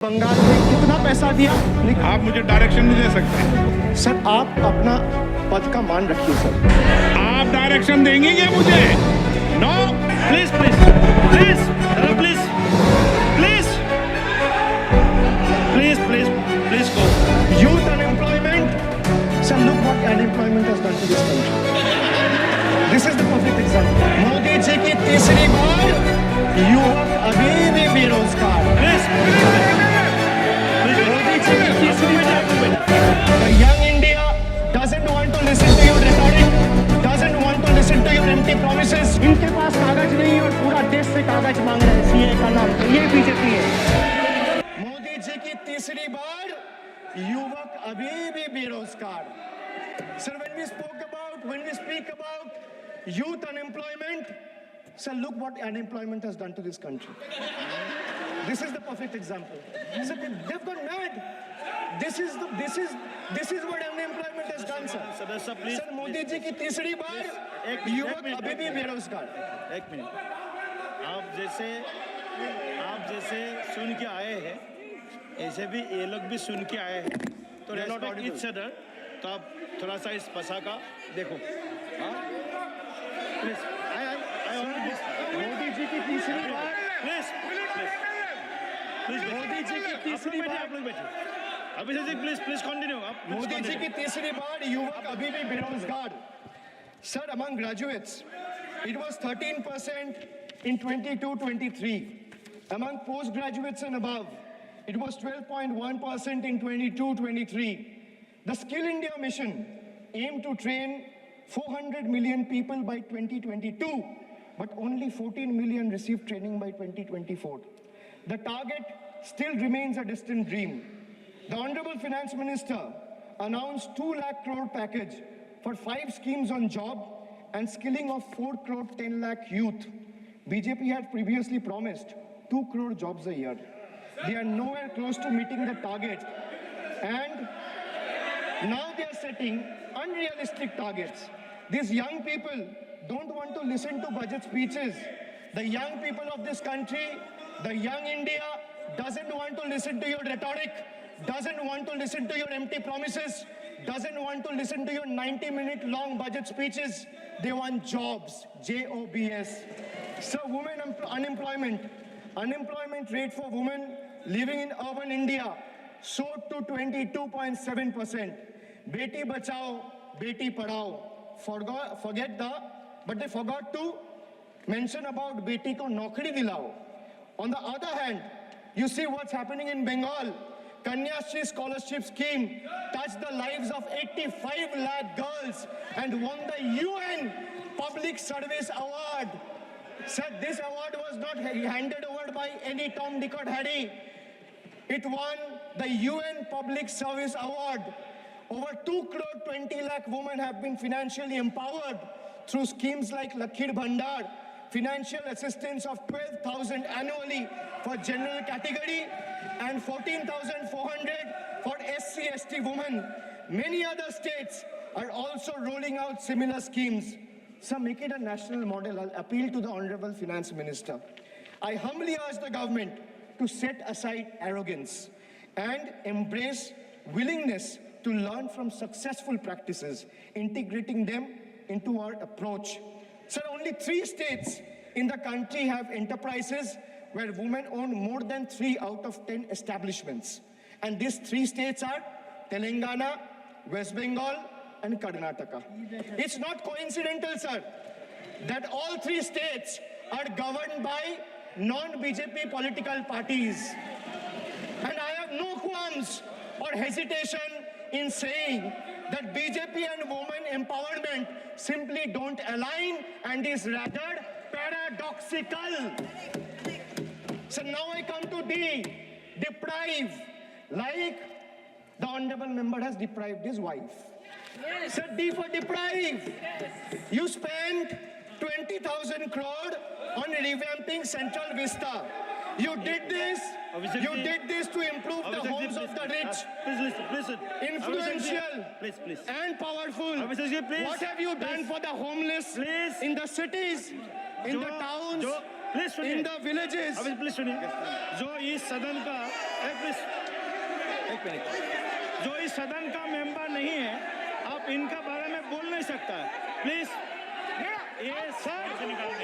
बंगाल में कितना पैसा दिया? आप मुझे डायरेक्शन नहीं दे सकते। सर आप अपना पद का मान रखिए सर। आप डायरेक्शन देंगे क्या मुझे? No, please please please please please please please please go. Youth unemployment. Sir, look what unemployment has done to this country. This is the perfect example. Modi ji की तीसरी बार युवक अभी भी बेरोजगार। प्लीज मोदी जी की तीसरी बार The young India doesn't want to listen to your rhetoric, doesn't want to listen to your empty promises. इनके पास कागज नहीं है और पूरा देश से कागज मांग रहे हैं सीए का नाम पे। ये बीजेपी है। मोदी जी की तीसरी बार युवक अभी भी बेरोजगार। Sir, when we speak about youth unemployment, sir, look what unemployment has done to this country. This is the perfect example. Sir, they've gone mad. This is what unemployment has done, sir. सदस्य please. Sir Modi ji की तीसरी बार युवक अभी भी बेरोजगार। एक minute, आप जैसे सुन के आए हैं ऐसे भी ये लोग भी सुन के आए हैं, तो रेस्पेक्ट ईच अदर। तो आप थोड़ा सा इस भाषा का देखो। प्लीज आई मोदी जी की तीसरी बार please please please Modi ji की तीसरी बार आप लोग बैठिए। Abhishek ji please please continue. आप मोदी जी की तीसरी बार युवक अभी भी बेरोजगार। Sir, among graduates, it was 13% in 22-23. Among postgraduates and above, it was 12.1% in 22-23. The Skill India mission aimed to train 400 million people by 2022, but only 14 million received training by 2024. The target still remains a distant dream. The Honorable Finance Minister announced 2 lakh crore package for 5 schemes on job and skilling of 4 crore 10 lakh youth. BJP had previously promised 2 crore jobs a year. They are nowhere close to meeting the target, and now they are setting unrealistic targets. These young people don't want to listen to budget speeches. The young people of this country, the young India, doesn't want to listen to your rhetoric, doesn't want to listen to your empty promises, doesn't want to listen to your 90-minute long budget speeches. They want jobs, J-O-B-S. So women unemployment rate for women living in urban India soared to 22.7%. Beti Bachao, Beti Padhao. But they forgot to mention about Beti ko Naukri Dilao. On the other hand, you see what's happening in Bengal. Kanyashri scholarship scheme touched the lives of 85 lakh girls and won the UN Public Service Award. Said this award was not handed over by any Tom, Dick or Harry. It won the UN Public Service Award. Over 2 crore 20 lakh women have been financially empowered through schemes like Lakhir Bhandar, financial assistance of 12,000 annually for general category and 14,400 for SC/ST women. Many other states are also rolling out similar schemes. So make it a national model. I'll appeal to the Honorable Finance Minister. I humbly ask the government to set aside arrogance and embrace willingness to learn from successful practices, integrating them into our approach. Sir, only 3 states in the country have enterprises where women own more than 3 out of 10 establishments. And these 3 states are Telangana, West Bengal, and Karnataka. It's not coincidental, sir, that all 3 states are governed by non-BJP political parties. And I have no qualms or hesitation in saying that BJP and women empowerment simply don't align and is rather paradoxical. So now I come to D, deprive, like the honorable member has deprived his wife. Yes. So D for deprive. Yes. You spent 20,000 crore on revamping Central Vista. You did this to improve the homes of the rich. Please listen. Influential Please. and powerful. Please. What have you done for the homeless in the cities, in the towns, in the villages? Please सुनिए। जो इस सदन का एक minute, जो इस सदन का मेंबर नहीं है, आप इनका बारे में बोल नहीं सकता है, प्लीज।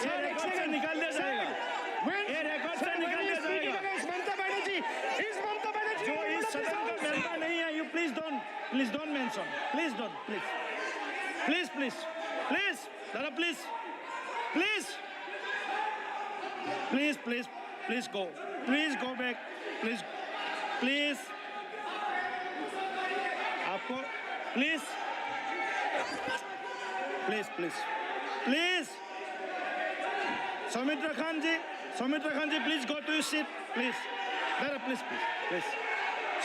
ये रिकॉर्ड से निकाल दिया जाएगा, ये रिकॉर्ड से निकाल दिया जाएगा। जो इस सदन का मेंबर नहीं है, you please don't mention, please don't, please दादा, प्लीज गो बैक, प्लीज आपको please Soumitra Khan ji, please go to your seat, please दादा, प्लीज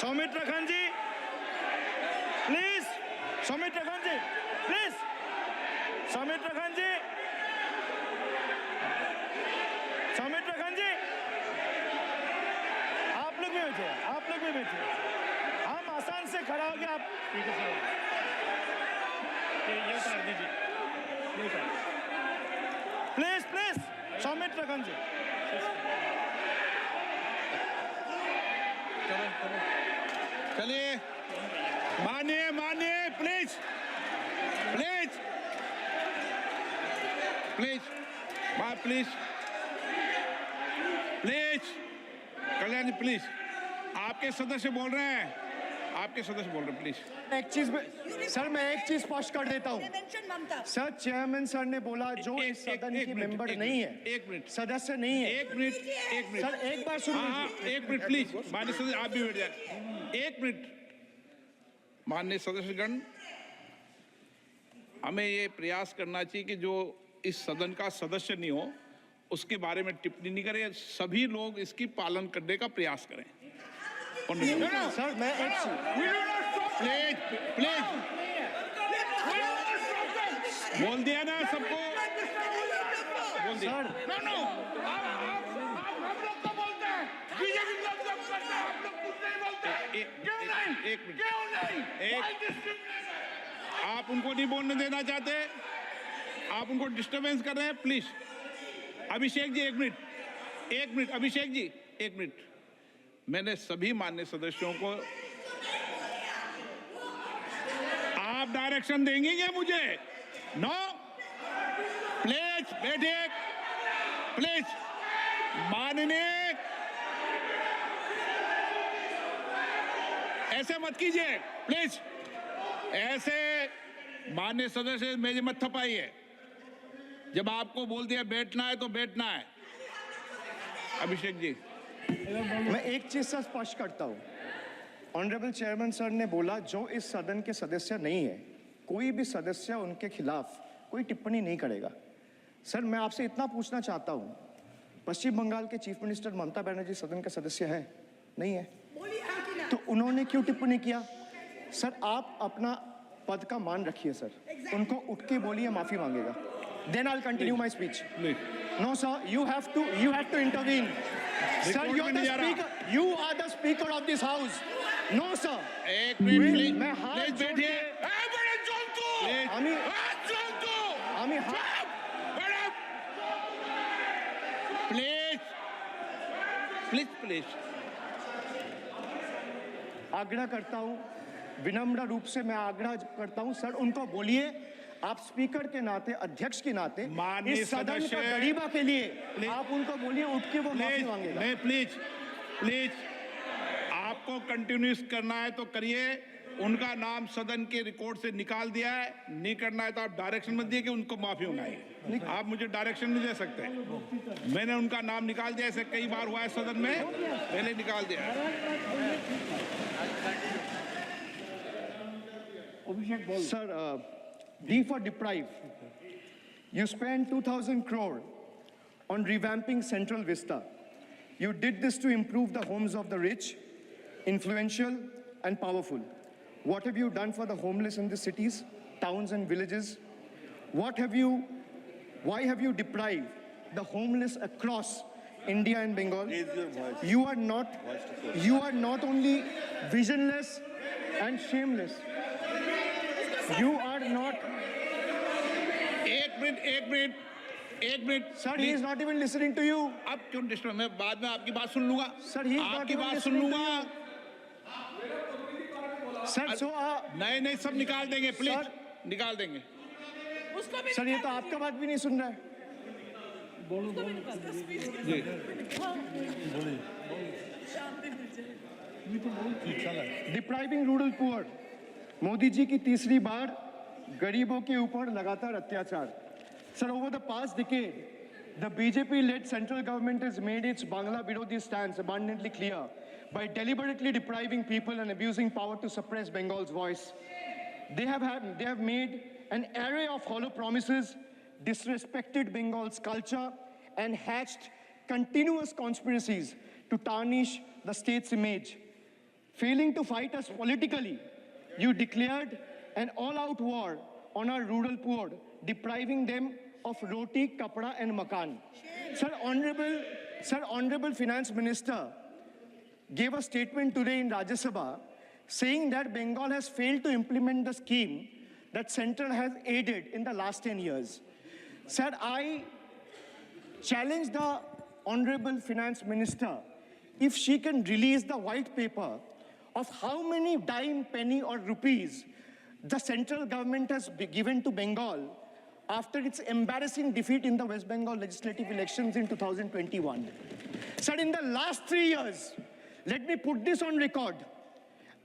सौमित्र खान जी, प्लीज सौमित्र खान जी, आप लोग भी बैठे, हम आसान से खड़ा हो गया, आप ये उतार दीजिए, प्लीज सौमित्र खान जी, चलिए, मानिए, प्लीज, कल्याण जी, प्लीज, आपके सदस्य बोल रहे हैं, प्लीज। एक चीज सर, मैं एक चीज स्पष्ट कर देता हूँ सर। चेयरमैन सर ने बोला जो इस सदन की मेंबर नहीं है, एक मिनट, सदस्य नहीं है। एक मिनट सर एक बार सुन लीजिए। एक मिनट प्लीज, माननीय सदस्य आप भी बैठ जाए, एक मिनट। माननीय सदस्यगण, हमें ये प्रयास करना चाहिए कि जो इस सदन का सदस्य नहीं हो उसके बारे में टिप्पणी नहीं करें, सभी लोग इसकी पालन करने का प्रयास करें। सर मैं एक प्लीज बोल दिया ना सबको, बोल दिया। सर एक मिनट, आप उनको नहीं बोलने देना चाहते, आप उनको डिस्टर्बेंस कर रहे हैं, प्लीज। अभिषेक जी एक मिनट, अभिषेक जी एक मिनट। मैंने सभी माननीय सदस्यों को, आप डायरेक्शन देंगे क्या मुझे? नो, प्लीज बैठिए, प्लीज। माननीय, ऐसे मत कीजिए प्लीज, ऐसे माननीय सदस्य मेरे मत थपाइए। जब आपको बोल दिया बैठना है तो बैठना है। अभिषेक जी, मैं एक चीज से स्पष्ट करता हूँ। ऑनरेबल चेयरमैन सर ने बोला जो इस सदन के सदस्य नहीं है, कोई भी सदस्य उनके खिलाफ कोई टिप्पणी नहीं करेगा। सर मैं आपसे इतना पूछना चाहता हूँ, पश्चिम बंगाल के चीफ मिनिस्टर ममता बनर्जी सदन के सदस्य है? नहीं है, तो उन्होंने क्यों टिप्पणी किया? सर आप अपना पद का मान रखिए सर, उनको उठ के बोलिए माफी मांगेगा। Then I'll continue my speech. No sir, you have to intervene. Sir, you're the speaker. You are the speaker of this house. No sir. एक मिनट प्लीज, मैं हाथ प्लीज जोड़ बैठिए। के- आमी प्लीज आग्रह करता हूँ, विनम्र रूप से मैं आग्रह करता हूँ सर, उनको बोलिए आप स्पीकर के नाते, अध्यक्ष के नाते, माननीय इस सदन का सदस्य- गरिमा के लिए आप उनको बोलिए उठ के वो माफी मांगेगा। नहीं प्लीज, आपको कंटिन्यूस करना है तो करिए। उनका नाम सदन के रिकॉर्ड से निकाल दिया है, नहीं करना है तो आप डायरेक्शन मत दिए कि उनको माफी मंगाई। आप मुझे डायरेक्शन नहीं दे सकते। मैंने उनका नाम निकाल दिया, ऐसे कई बार हुआ है सदन में, पहले निकाल दिया। Sir, D for deprive. You spent 2,000 crore on revamping Central Vista. You did this to improve the homes of the rich, influential, and powerful. What have you done for the homeless in the cities, towns, and villages? Why have you deprived the homeless across India and Bengal? You are not only visionless and shameless. You are not. एक minute एक minute Sir, he is not even listening to you. अब क्यों disturb? मैं बाद में आपकी बात सुन लूंगा। Sir, he is not आपकी even बात सुन listening to लूंगा। Sir, so, नहीं नहीं सब निकाल देंगे प्लीज, Sir- निकाल देंगे। सर ये तो आपका बात भी नहीं सुन रहा है। जी depriving rural poor, Modi ji की तीसरी बार गरीबों के ऊपर लगातार अत्याचार। Sir, over the past decade, the BJP-led central government has made its Bangla Birodi stance abundantly clear by deliberately depriving people and abusing power to suppress Bengal's voice. They have made an array of hollow promises, disrespected Bengal's culture, and hatched continuous conspiracies to tarnish the state's image. Failing to fight us politically, you declared an all-out war on our rural poor, depriving them of roti, kapda, and makan. Sir, Honorable Finance Minister gave a statement today in Rajya Sabha saying that Bengal has failed to implement the scheme that Central has aided in the last 10 years. Sir, I challenge the Honorable Finance Minister if she can release the white paper of how many dime, penny, or rupees the central government has given to Bengal after its embarrassing defeat in the West Bengal legislative elections in 2021. Sir, in the last 3 years, let me put this on record.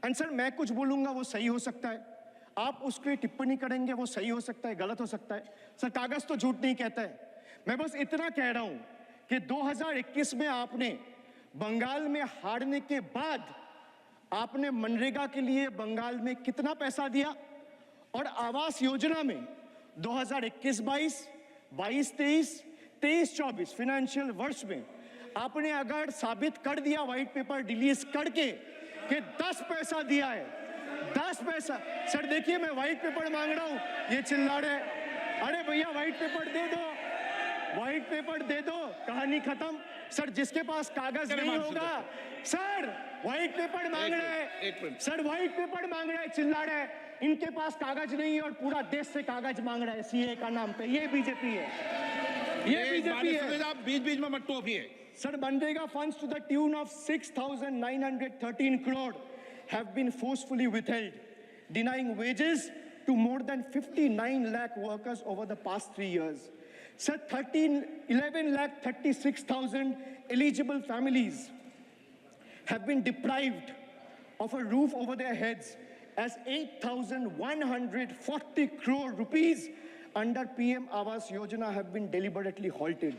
And sir, मैं कुछ बोलूँगा वो सही हो सकता है, आप उसके टिप्पणी करेंगे वो सही हो सकता है, गलत हो सकता है। सर, कागज तो झूठ नहीं कहता है। मैं बस इतना कह रहा हूँ कि 2021 में आपने बंगाल में हारने के बाद आपने मनरेगा के लिए बंगाल में कितना पैसा दिया, और आवास योजना में 2021-22, 22-23, 23-24 फाइनेंशियल वर्ष में आपने अगर साबित कर दिया व्हाइट पेपर रिलीज करके कि 10 पैसा दिया है, 10 पैसा। सर देखिए, मैं व्हाइट पेपर मांग रहा हूं, ये चिल्ला रहे हैं, अरे भैया व्हाइट पेपर दे दो, व्हाइट पेपर दे दो, कहानी खत्म। सर, जिसके पास कागज नहीं होगा, सर व्हाइट पेपर मांग रहे हैं, सर व्हाइट पेपर मांग रहे हैं, चिल्ला रहे हैं, इनके पास कागज नहीं है और पूरा देश से कागज मांग रहा है सीए का नाम पे। ये बीजेपी है, ये बीजेपी है। आप बीच बीच में मत टोकिए। Sir, Manrega funds to the tune of 6,913 crore have been forcefully withheld, denying wages to more than 59 lakh workers over the past 3 years. Sir, 11 lakh 36,000 eligible families have been deprived of a roof over their heads as 8,140 crore rupees under PM Awas Yojana have been deliberately halted.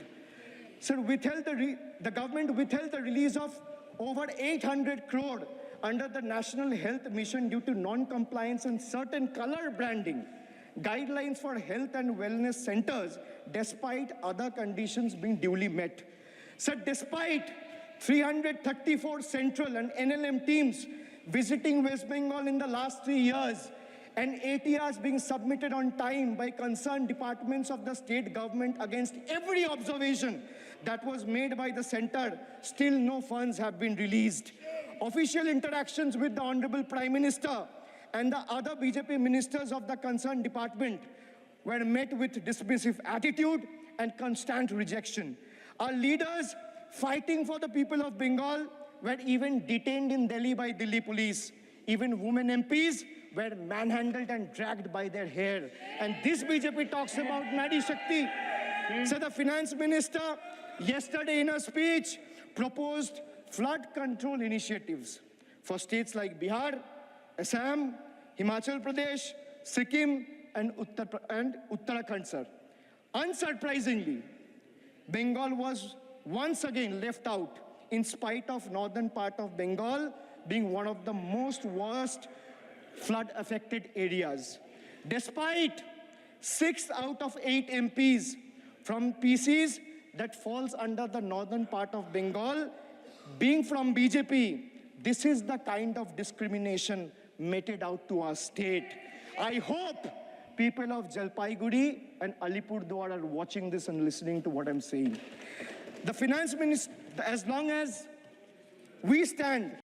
Sir, the government withheld the release of over 800 crore under the National Health Mission due to non-compliance and certain color branding guidelines for health and wellness centers, despite other conditions being duly met. Sir, despite 334 central and NLM teams visiting West Bengal in the last 3 years, and ATRs being submitted on time by concerned departments of the state government against every observation that was made by the center, still no funds have been released. Official interactions with the Honorable Prime Minister and the other BJP ministers of the concerned department were met with dismissive attitude and constant rejection. Our leaders fighting for the people of Bengal were even detained in Delhi by Delhi police. Even women MPs were manhandled and dragged by their hair. And this BJP talks about Nadi Shakti. So the finance minister yesterday in a speech proposed flood control initiatives for states like Bihar, Assam, Himachal Pradesh, Sikkim, and Uttarakhand, sir. Unsurprisingly, Bengal was once again left out in spite of northern part of Bengal being one of the most worst flood-affected areas. Despite 6 out of 8 MPs from PCs that falls under the northern part of Bengal being from BJP, this is the kind of discrimination meted out to our state. I hope people of Jalpaiguri and Alipurduar are watching this and listening to what I'm saying. The finance minister, as long as we stand